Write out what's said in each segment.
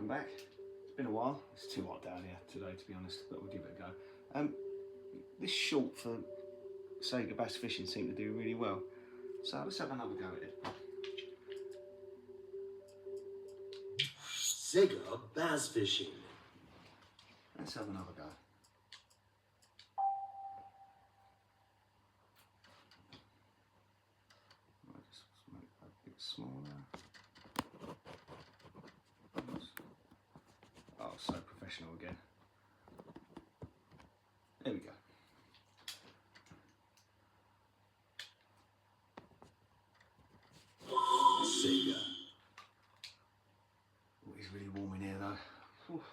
welcome back. It's been a while. It's too hot down here today, to be honest, but we'll give it a go. This short for SEGA bass fishing seemed to do really well, so let's have another go at it. SEGA bass fishing. Let's have another go. I'll just make that a bit smaller. Oh, so professional again. There we go. SEGA. Oh, it's really warm in here though. Oof.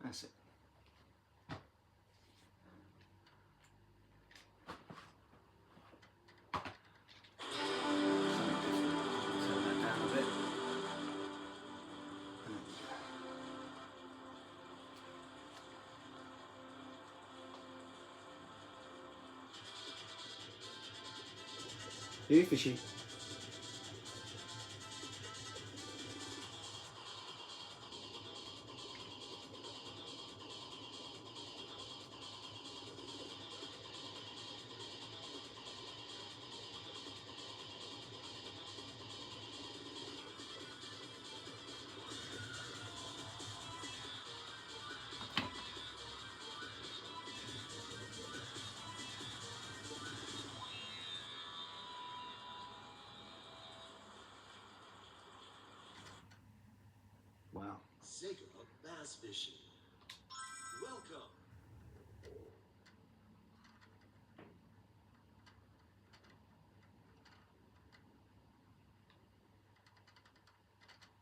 That's it. Turn that down a bit. Here, fishy. Wow. SEGA bass fishing. Welcome.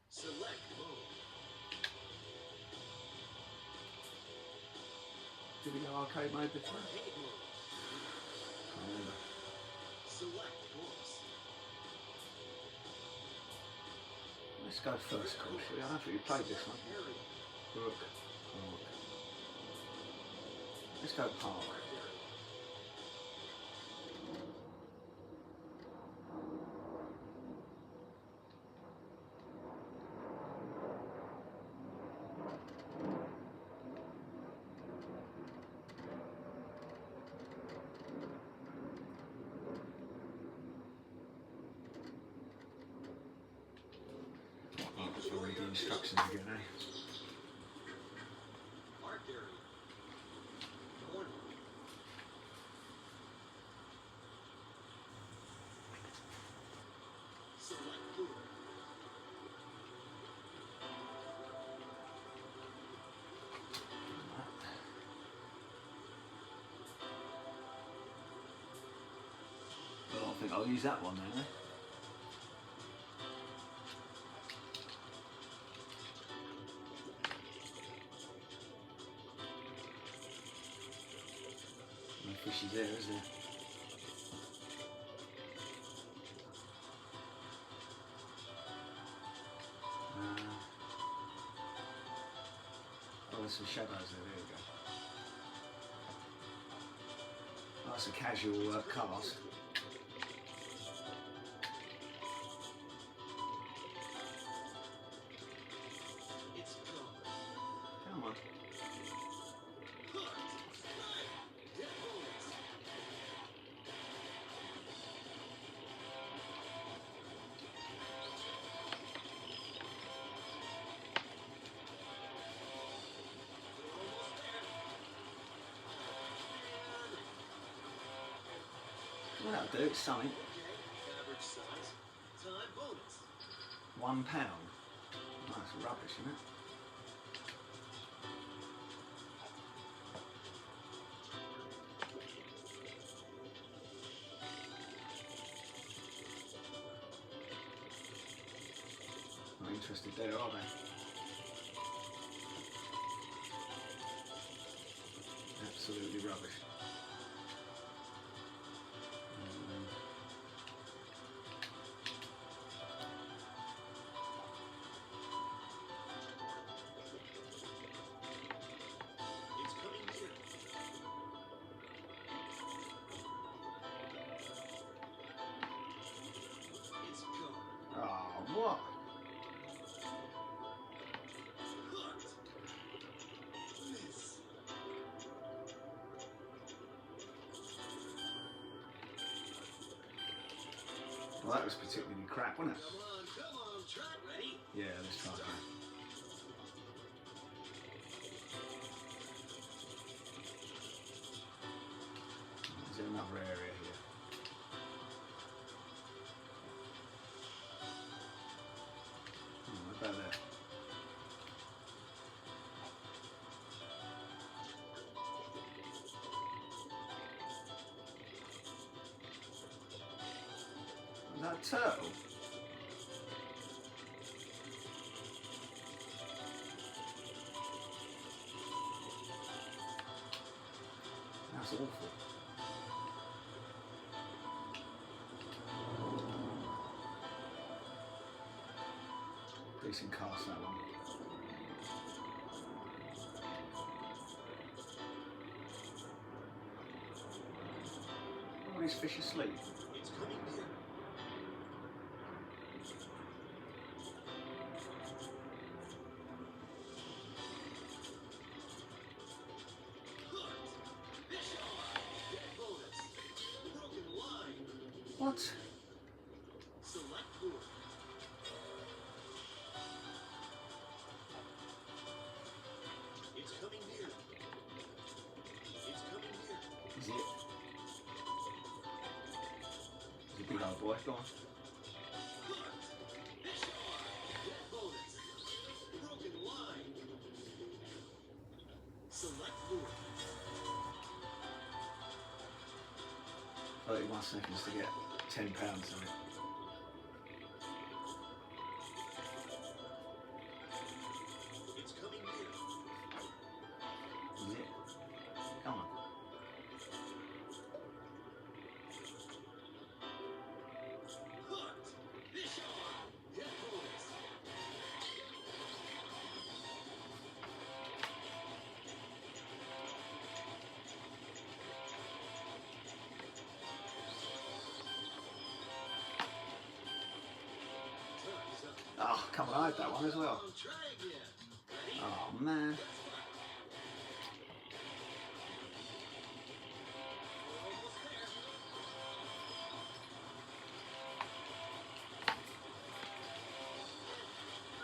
Select mode. Did we go arcade mode before? Arcade mode. Can't remember. Select course. Let's go first course. I don't think we played this one. Area. Brook, Park. Let's go Park. I'll read the instructions again, eh? Park area. Corner. Select lure. Well, I think I'll use that one then, eh? No fishies there, is there? Oh, there's some shadows there, there we go. Oh, that's a casual cast. It's gone. Come on. Get bonus. We're almost there. Well, that'll do, it's something. Okay, average size. Time bonus. £1. That's rubbish, isn't it? Not interested there, are they? Absolutely rubbish. It's coming near. It's gone. Oh, what? Well, that was particularly crap, wasn't it? Come on, track ready. Yeah, let's try again. Is there another area here? What about there? Is that a turtle? That's awful. Decent cast, that one. Oh, these fish asleep. It's coming near. Hooked. Fish on. Get bonus. Broken line. What? Select lure. It's coming near. It's coming near. Is it? Is it a big old boy? Go on. Hooked. Fish on. Get bonus. Broken line. Select lure. 31 seconds to get £10 on it. It's coming near. Is it? Come on. Hooked. Fish on. Get bonus. Time's up. Oh, come on, I had that one as well. Try again. Ready? Oh, man. We're almost there.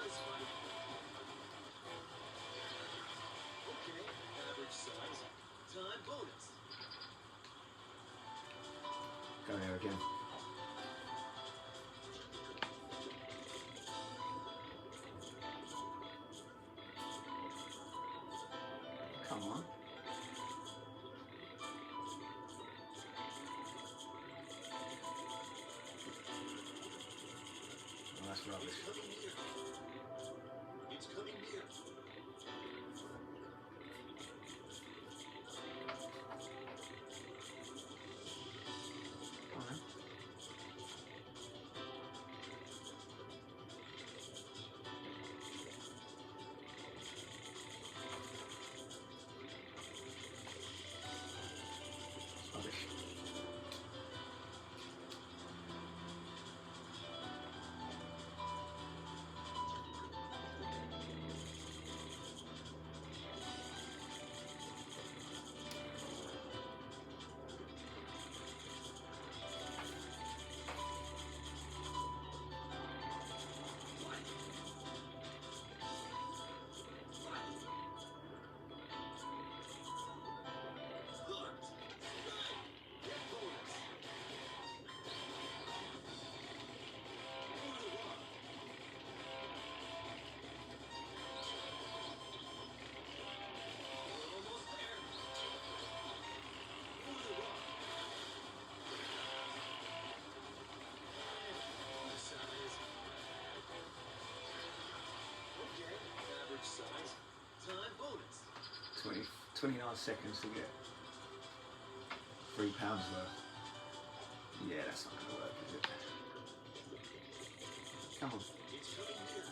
Nice fight. Okay, average size. Time bonus. Go there again. Come on. Oh, that's rubbish. It's coming near. It's coming near. Come on, then. It's rubbish. Hooked. Right. Get bonus. Over the rock. We're almost there. Over the rock. The size. Okay, average size. Time bonus. 29 seconds to get £3 worth. Yeah, that's not going to work, is it? Come on. It's coming near.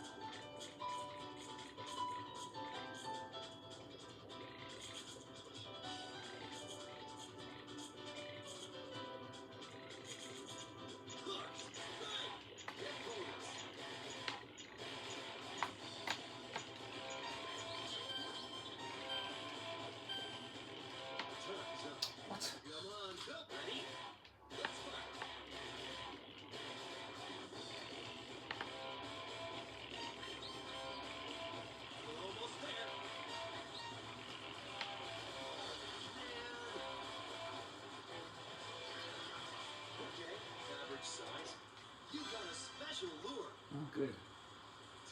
Hooked. Right. Get bonus. Time's up. What? Come on, go. Ready? Let's fight. average size. You got a special lure. Oh, good.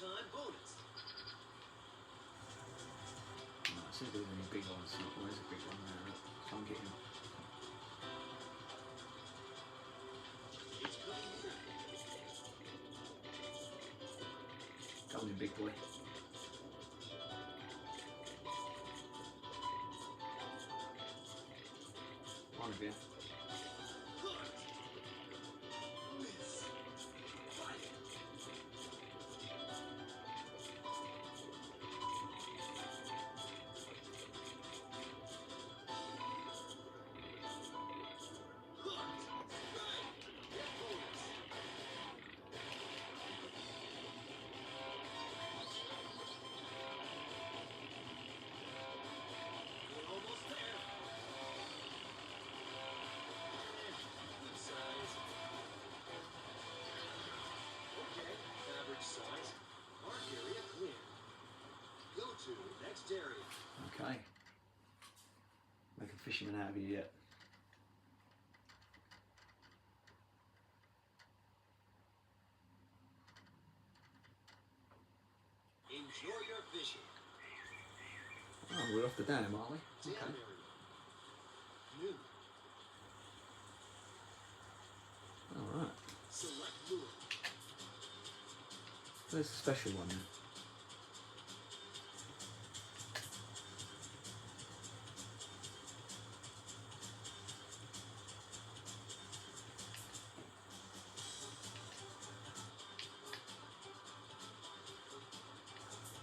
Time bonus. Oh, I said there were any big ones. Where's a big one there? Look, come get him. It's coming here. Come on, big boy. On again. Hooked. Miss. Fight. Hooked. Right. Get bonus. We're almost there. Good size. Okay, average size. Mark area clear. Go to next area. Okay. Make a fisherman out of you yet. Enjoy your fishing. Oh, we're off the dam, aren't we? Dam Okay. area. New. All right. Select lure. There's a special one then.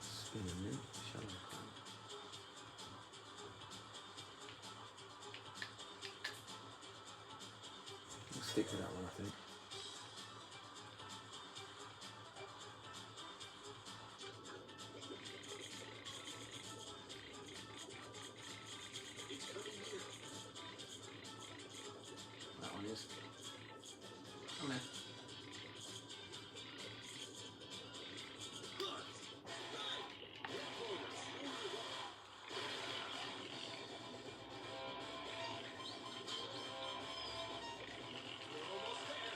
Spinning in, shallow crab. We'll stick with that one, I think. It's coming here. That one is. Come there. Hooked. Right. Get bonus. We're almost there. Man.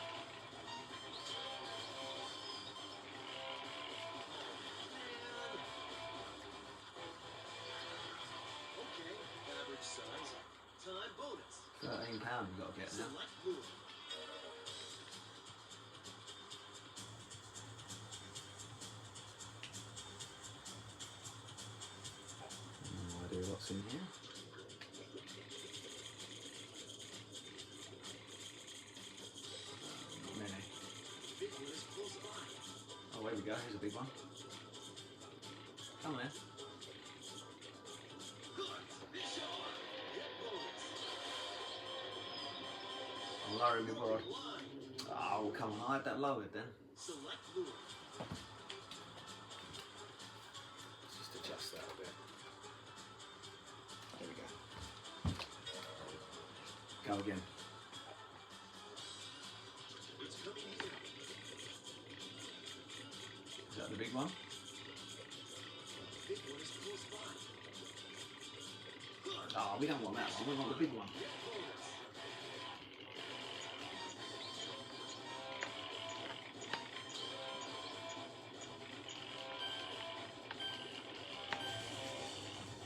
Okay, average size. Time bonus. £13 we've got to get now. Select lure. No idea what's in here. Not many. Big one is close by. Oh, here we go. Here's a big one. Come on then. Hooked. Fish on. Get bonus. I'm lowering my rod. Line. Oh, come on. I had that lowered then. Select lure. Let's just adjust that a bit. There we go. Go again. It's coming here. Is that the big one? Big one is close by. Hooked. Oh, we don't want that one. We want the big one. Get bonus.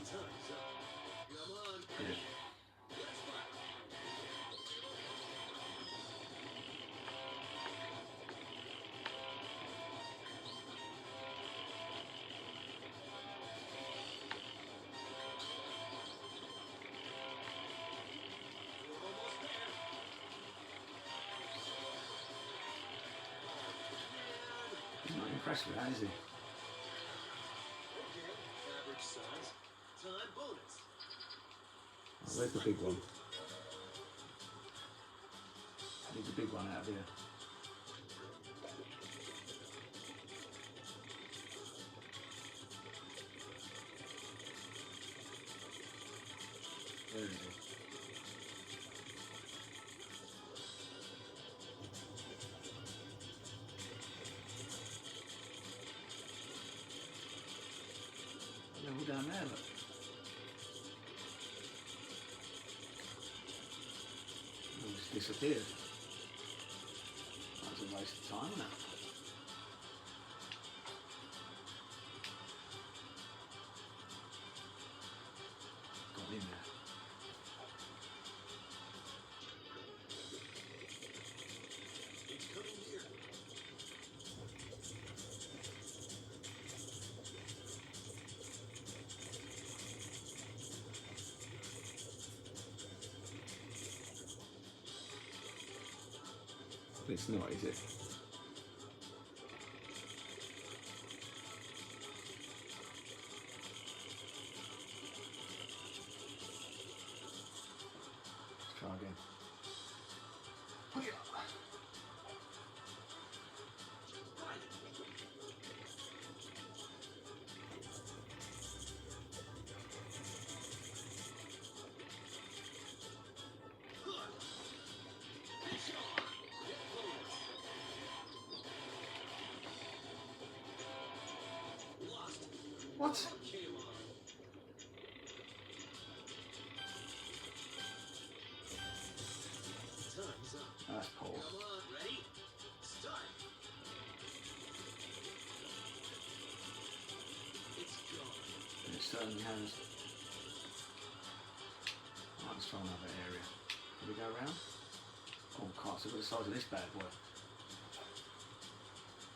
Time's up. Come on. Yeah. Let's fight. We're almost there. Man. He's not impressed with that, is he? Okay, average size. Time bonus. Oh, where's the big one? I need the big one out of here. There it is. They're all down there, look. Oh, it's disappeared. was a waste of time, wasn't it? Got in there. It's coming near. It's not, is it? Let's try again. What? Came on. Time's up. That's poor. Come on, ready? Start. It's gone. It certainly has. Right, let's try another area. Can we go around? Oh, can't see the size of this bad boy.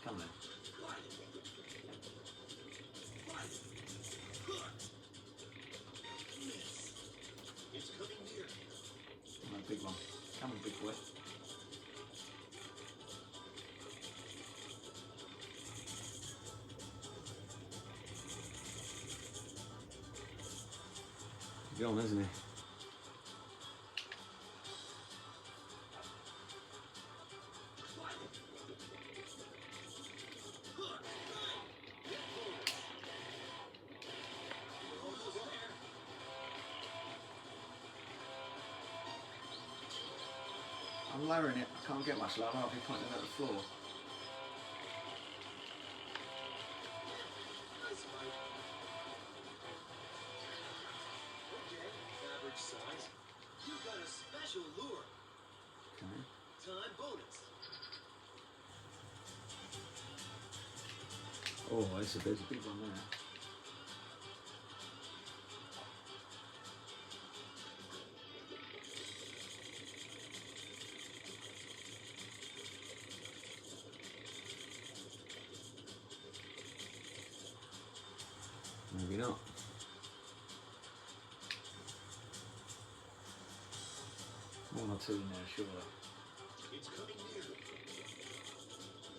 Come then. It's coming near. No, big one. Come on, big boy. He's gone, isn't he? I'm lowering it. I can't get much lower. I'll be pointing at the floor. Nice fight. Okay, average size. You got a special lure. Okay. Time bonus. Oh, there's a big one there. Maybe not. One or two in there, surely. It's coming near.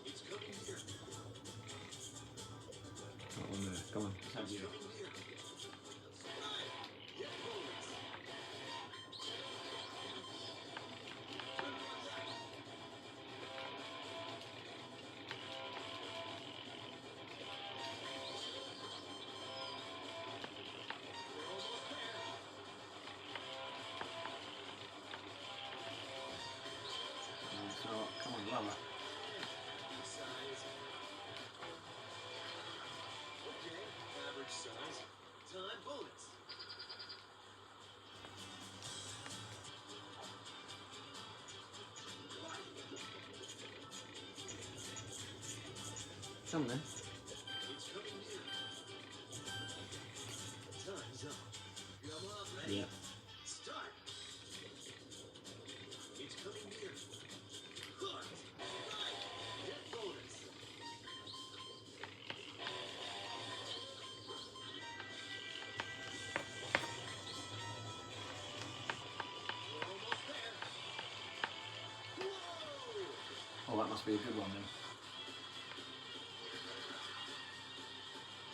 It's coming near. Not one there. Come on, let's have It's you. coming near. Get bonus. We're almost there. No, it's not. Come on, lower. Size. Okay, average size. Time bonus. Come then. It's coming near. Time's up. Come on, ready? Yeah. Start. It's coming near. Hooked. Right. Get bonus. We're almost there. Whoa! Oh, that must be a good one then.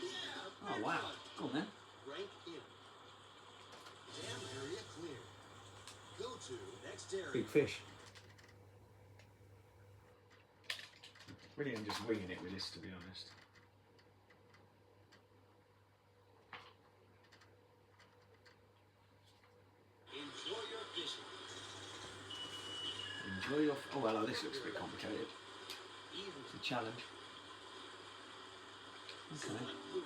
Yeah, Oh, big wow. one. Go on then. Rank in. Dam area clear. Go to next area. Big fish. Really, I'm just winging it with this, to be honest. Enjoy your fishing. Enjoy your. Oh, hello, this looks a bit complicated. Even It's a challenge. Okay. select lure.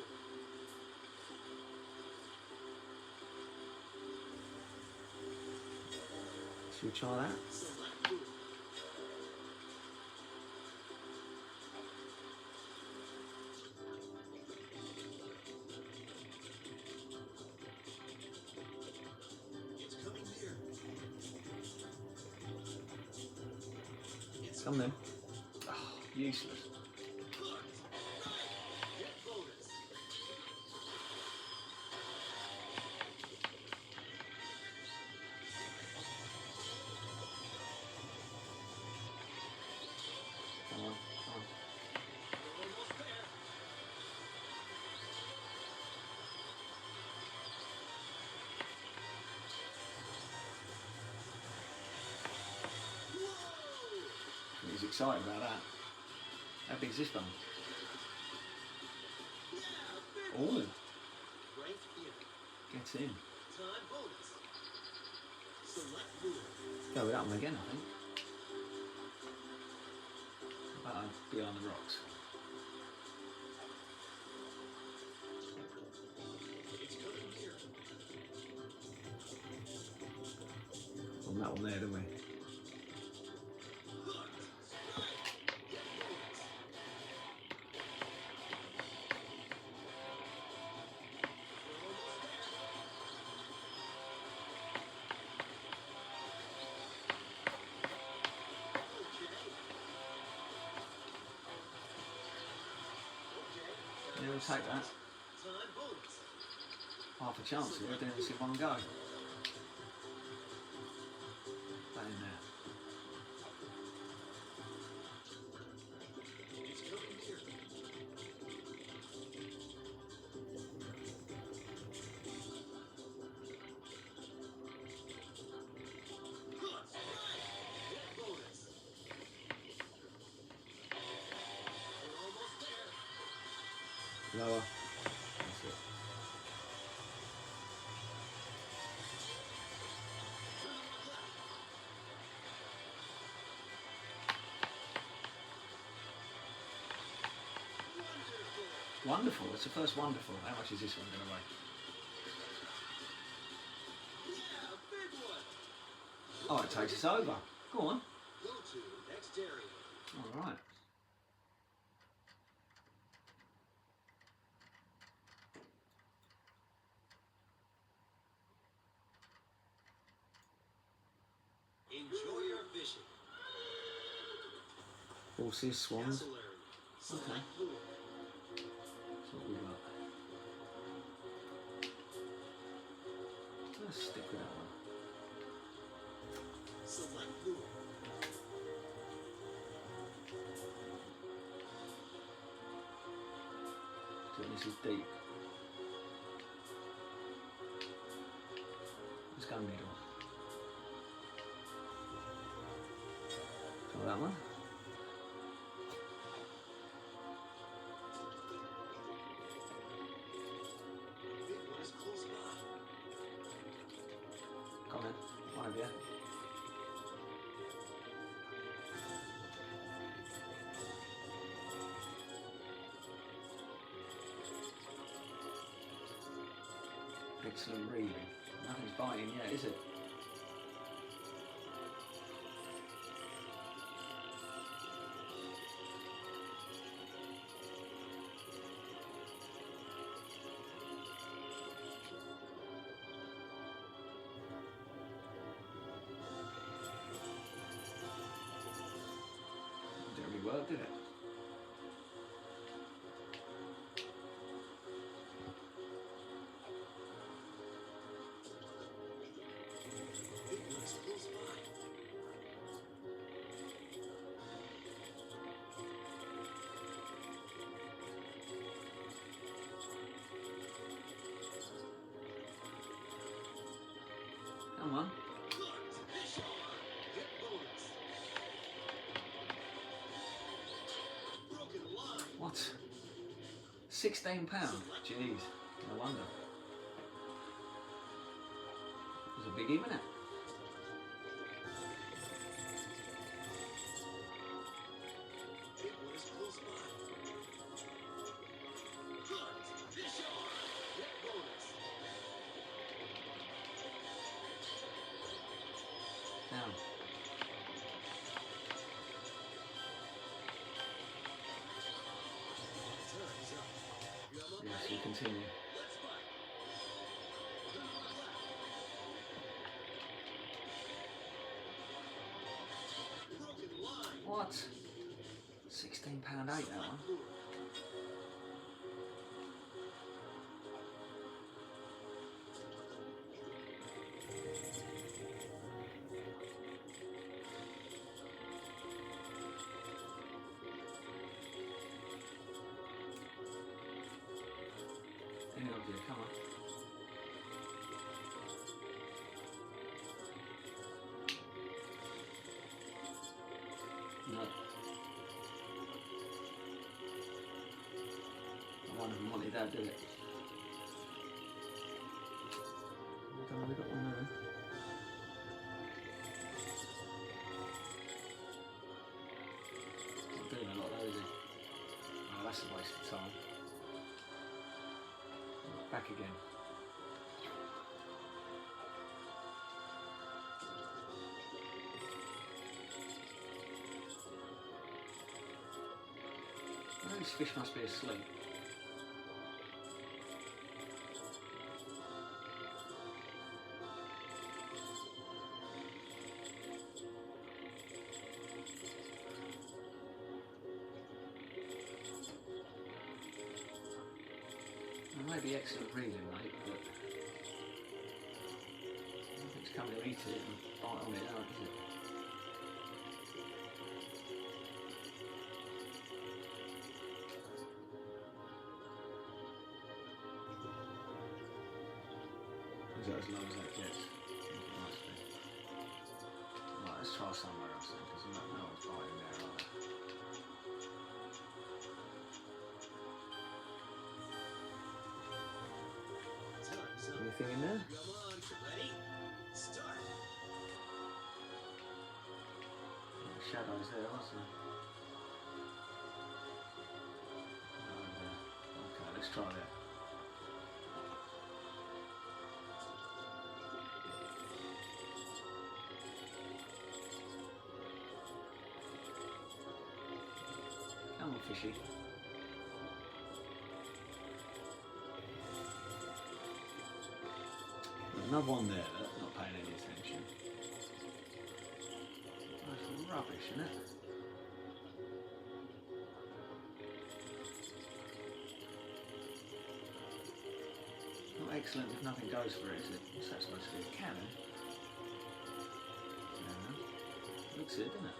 Should we try that? Select lure. Come then. Oh, useless. Get bonus. Come on, come on. Almost there. Whoa! He's excited about that. How big's this one? Yeah, big Oh, one. Right in. gets in. Time bonus. Select lure. Go with that one again, I think. Behind the rocks. It's coming here. On that one there, didn't we? Hooked. Get bonus. We're almost there. Okay. Yeah, we'll take that. Time bonus. Half a chance here, doing this in one go. That in there. It's coming here. Hooked. Get bonus. We're almost there. Lower. That's it. Wonderful. Wonderful. It's the first wonderful. How much is this one going to weigh? Yeah, big one. Oh, it takes us over. Go on. Go to next area. All right. Enjoy your fishing. Horses, swans. Castle area. Select Okay. lure. That's what we got. Let's stick with that one. Select lure. So this is deep. Let's go middle. So that one. Big one is close by. Come in. One of you. Excellent reading. Nothing's biting yet, is it? Didn't really work, did it? Big one is close by. Come on. Hooked. Fish on. Get bonus. Broken line. What? £16? Jeez. No wonder. It was a big even, it? Big one is close by. Hooked. Fish on. Get bonus. Down. Time's up. You have up Yes, ready? we continue. Let's fight. Turn on left. Broken line. What? What? £16.8 that one. Any of you, come on. No. I wonder if we wanted that, do it. I don't know, we got one there. Not doing a lot though, is it? Oh, that's a waste of time. Back again. Oh, this fish must be asleep. It may be excellent reeling, mate, but I don't think it's coming to eat it and bite on it out, is it? Is that as low as that gets? I think it must be. Right, let's try somewhere else then, because no one's biting there, are they? Time's up. Anything in there? Come on, ready? Start. Shadows there, wasn't there? Okay, let's try that. Come on, fishy. Another one there that's not paying any attention. That's rubbish, isn't it? Not excellent if nothing goes for it, is it? What's that supposed to be? A cannon? Yeah. Looks it, doesn't it?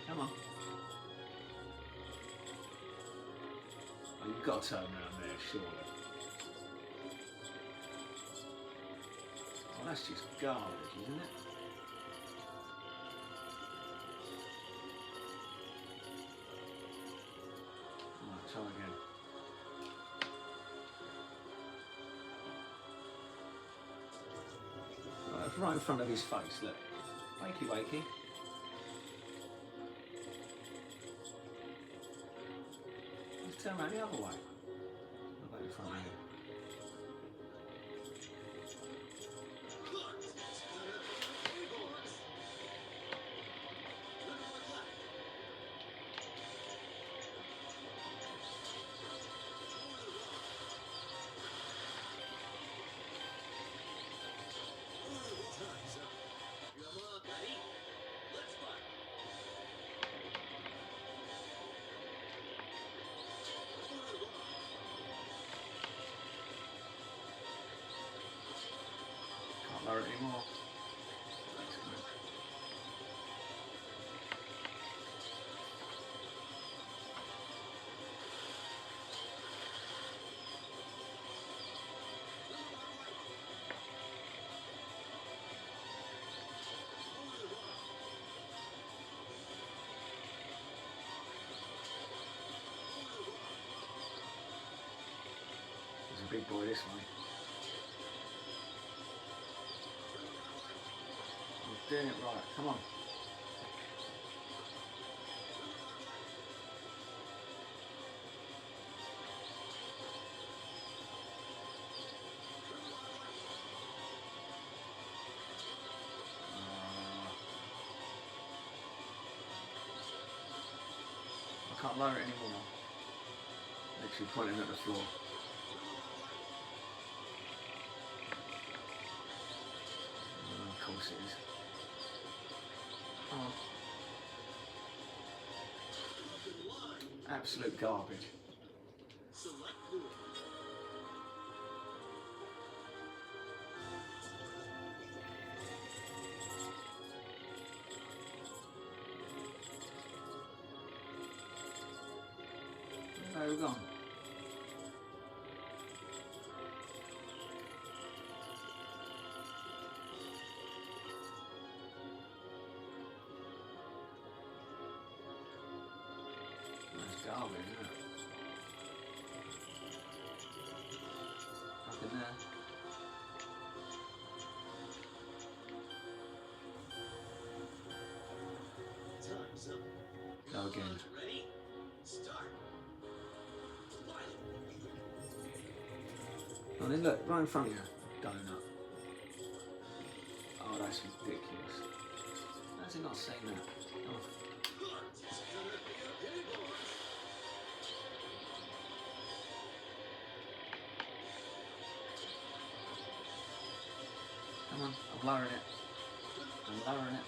Come on. Oh, you've got to turn around there, surely. Oh, that's just garbage, isn't it? Right, try again. Right, it's right in front of his face, look. Wakey, wakey. Turn around the other way. Not back in front of you. Time's up. Come on, ready? Let's fight. Can't lower it anymore. That's good. He's a big boy this way. You're doing it right, come on. Can't lower it anymore. Literally pointing at the floor. Oh, of course it is. Come on. Absolute garbage. Select new. Where have we gone? That's garbage, isn't it? Up in there. Time's up. Go again. Ready? Start. And then look, right in front of you, donut. Oh, that's ridiculous. How's he not seen that? Oh. Come on, I'm lowering it. I'm lowering it.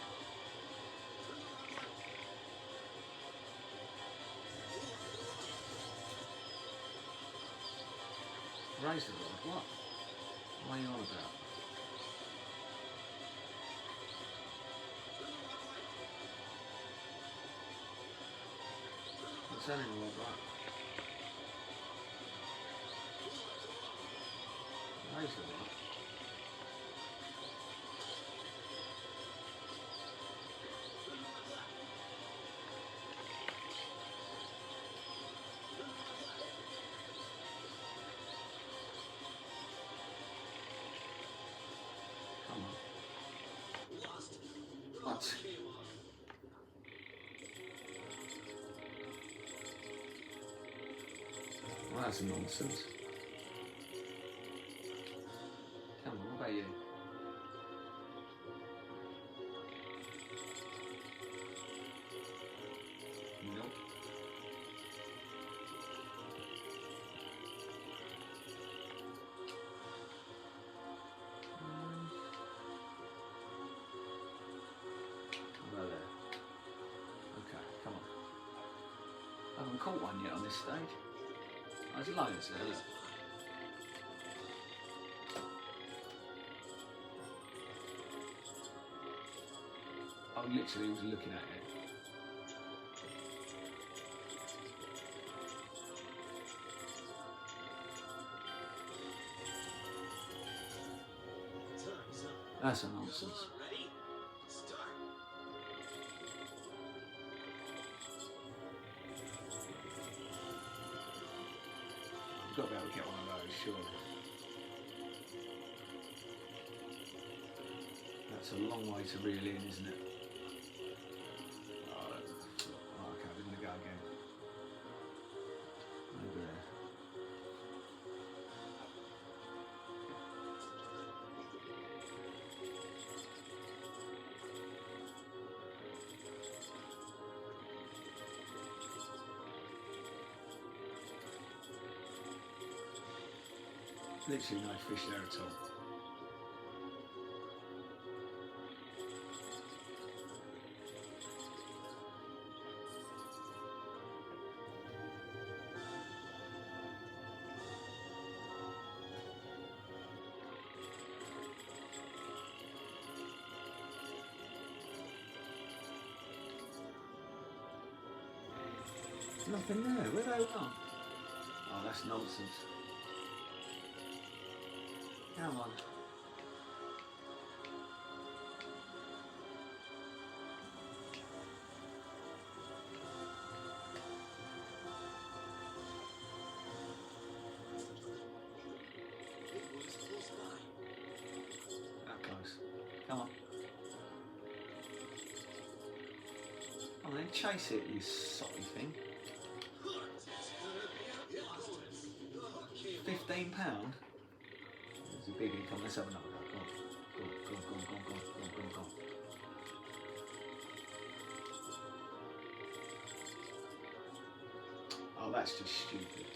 Raise the rod, what? What are you on about? I'm turning the rod right. Raise the rod. Come on. What? Well, that's nonsense. Come on, what about you? Nope. About there. Okay, come on. I haven't caught one yet on this stage. There's loads there, look. I literally was looking at it. Time's up. That's a nonsense. Ready? Start. You've got to be able to get one of those, surely. That's a long way to reel in, isn't it? Oh, okay, we're going to go again. Over there. Literally no fish there at all. Nothing there, where they gone? Oh, that's nonsense. Come on. It was close by. That close. Come on. Come on then, chase it, you soppy thing. £15? It's a biggie. Come on, let's have another go. Go on, go on, go on, go on, go on, go on, go on. Oh, that's just stupid.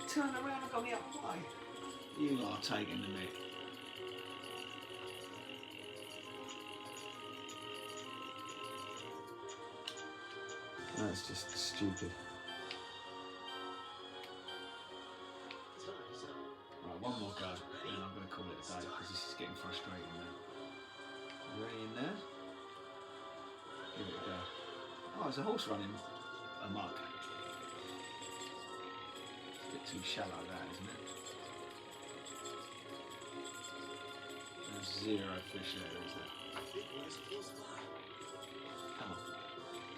Turn around and go the other way. You are taking the mick. That's just stupid. Right, one more go, and then I'm going to call it a day because this is getting frustrating now. Ready in there? Give it a go. Oh, there's a horse running amok. It's a bit too shallow, that, isn't it? There's zero fish there, is there? Come on.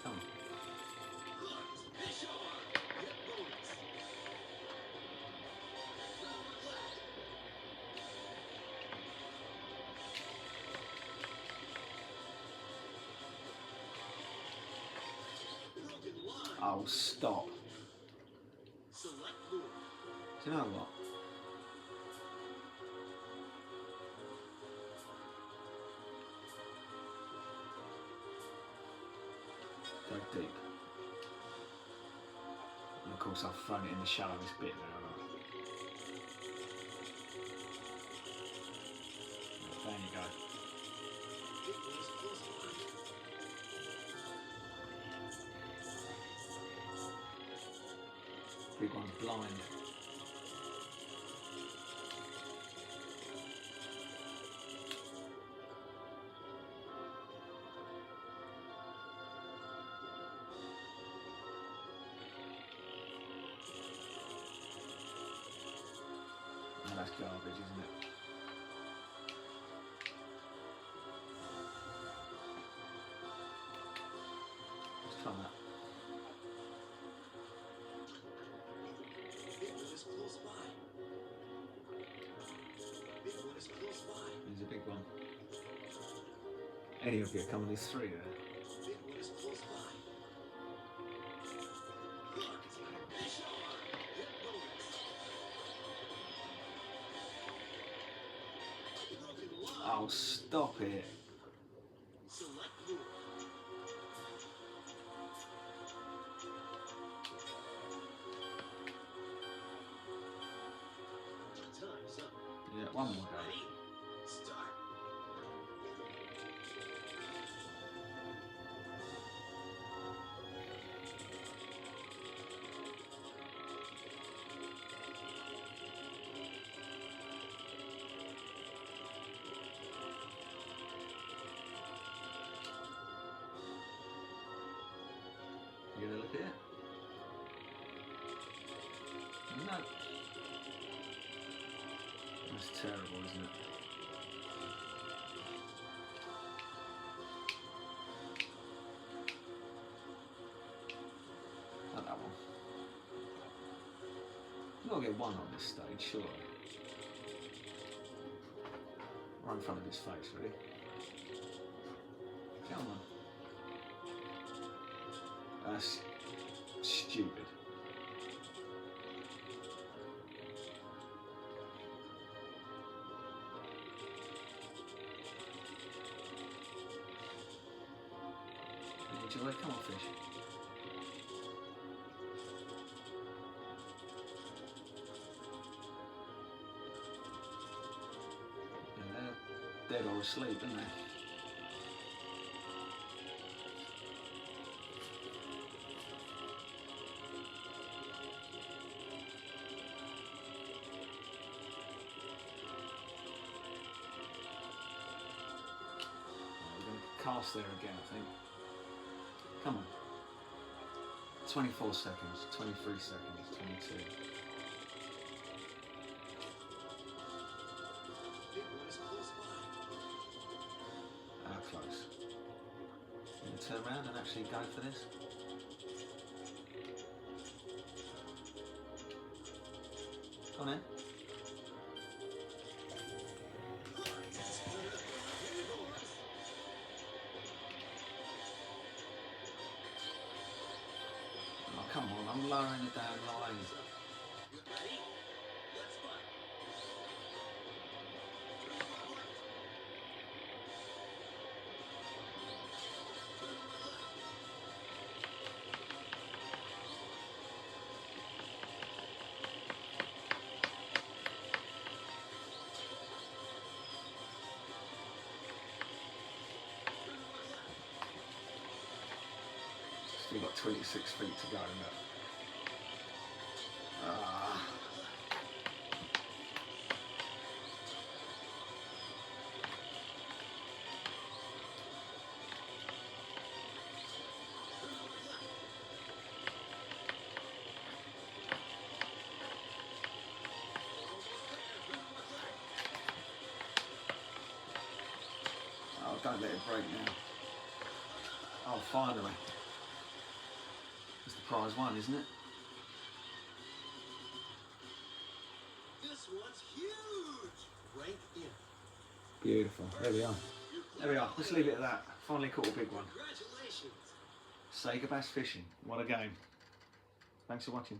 Come on. Oh, stop. Do you know what? Go deep. And of course I've thrown it in the shallowest bit there, haven't I? There you go. Big one's blind. Oh, that's garbage, isn't it? Let's try that. There's a big one. Any of you coming these three there? Oh, stop it. Yeah, one more go. You gonna look at it? No. That's terrible, isn't it? Not that one. You've got to get one on this stage, surely. Right in front of his face, really. Come on. That's stupid. Enjoy, come on, fish. Yeah, they're dead or asleep, aren't they? Cast there again, I think. Come on. 24 seconds, 23 seconds, 22. How close? You gonna turn around and actually go for this? Go on in. Come on, I'm lowering the damn line. 26 feet to go. Look. Ah. Oh, don't let it break now. Oh, finally. It's the prize one, isn't it? This one's huge. Rank in. Beautiful. There we are. There we are. Let's leave it at that. Finally caught a big one. Congratulations. SEGA bass fishing. What a game. Thanks for watching.